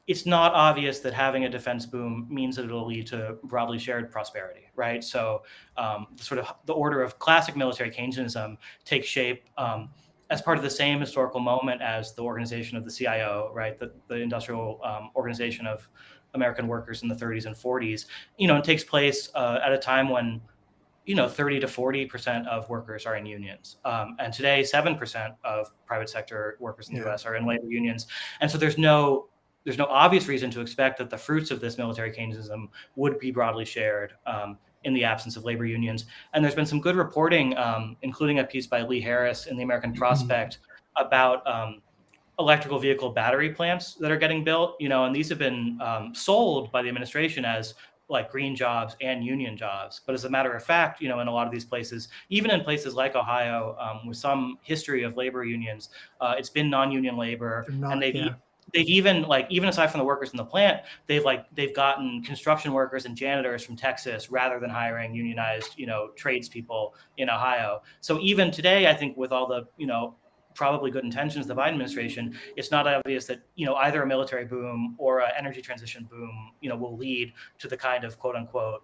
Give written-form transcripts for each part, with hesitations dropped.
it's not obvious that having a defense boom means that it'll lead to broadly shared prosperity, right? So sort of the order of classic military Keynesianism takes shape as part of the same historical moment as the organization of the CIO, right? The industrial organization of American workers in the 30s and 40s. It takes place at a time when 30 to 40% of workers are in unions. And today, 7% of private sector workers in the US are in labor unions. And so there's no obvious reason to expect that the fruits of this military Keynesianism would be broadly shared in the absence of labor unions. And there's been some good reporting, including a piece by Lee Harris in the American Prospect about electrical vehicle battery plants that are getting built, and these have been sold by the administration as like green jobs and union jobs. But as a matter of fact, in a lot of these places, even in places like Ohio, with some history of labor unions, it's been non-union labor. And they've even aside from the workers in the plant, they've gotten construction workers and janitors from Texas rather than hiring unionized, tradespeople in Ohio. So even today, I think with all the, probably good intentions of the Biden administration, it's not obvious that either a military boom or an energy transition boom will lead to the kind of quote unquote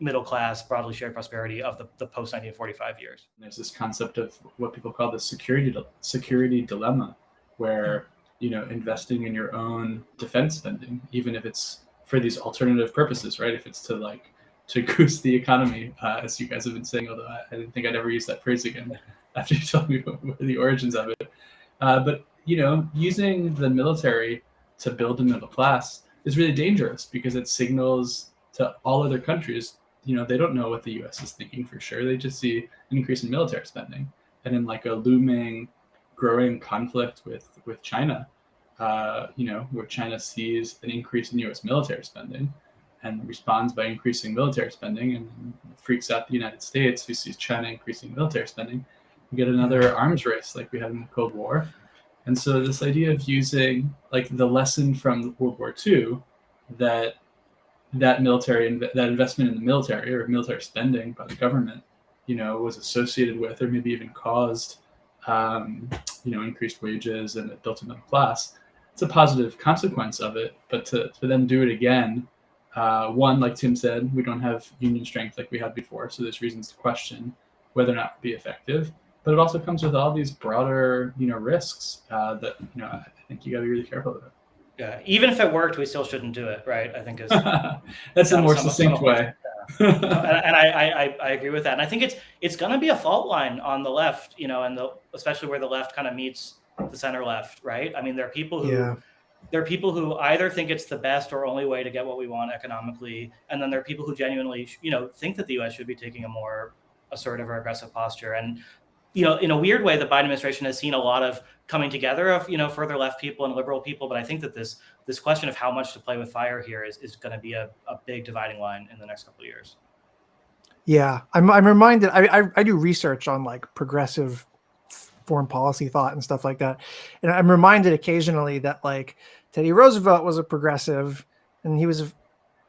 middle class broadly shared prosperity of the post 1945 years. There's this concept of what people call the security dilemma, where investing in your own defense spending, even if it's for these alternative purposes, right? If it's to goose the economy, as you guys have been saying, although I didn't think I'd ever use that phrase again after you told me what the origins of it. But using the military to build a middle class is really dangerous because it signals to all other countries, they don't know what the U.S. is thinking for sure. They just see an increase in military spending. And in like a looming, growing conflict with China, where China sees an increase in U.S. military spending and responds by increasing military spending and freaks out the United States, who sees China increasing military spending, we get another arms race like we had in the Cold War. And so this idea of using like the lesson from World War II, that investment in the military or military spending by the government, was associated with or maybe even caused, increased wages and it built a middle class. It's a positive consequence of it, but to then do it again, one, like Tim said, we don't have union strength like we had before, so there's reasons to question whether or not it would be effective. But it also comes with all these broader, risks that I think you got to be really careful about. Yeah, even if it worked, we still shouldn't do it, right? I think is that's a more succinct way. And I agree with that. And I think it's going to be a fault line on the left, and especially where the left kind of meets the center left, right? I mean, there are people who either think it's the best or only way to get what we want economically, and then there are people who genuinely, think that the U.S. should be taking a more assertive or aggressive posture. And in a weird way, the Biden administration has seen a lot of coming together of, further left people and liberal people. But I think that this question of how much to play with fire here is going to be a big dividing line in the next couple of years. Yeah, I'm reminded. I do research on like progressive foreign policy thought and stuff like that, and I'm reminded occasionally that like Teddy Roosevelt was a progressive, and he was a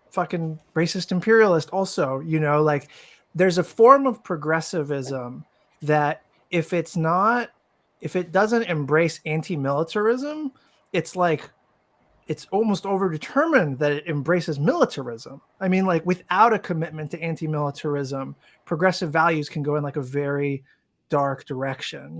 fucking racist imperialist also. Like there's a form of progressivism that if it doesn't embrace anti-militarism, it's almost overdetermined that it embraces militarism. I mean, like without a commitment to anti-militarism, progressive values can go in like a very dark direction,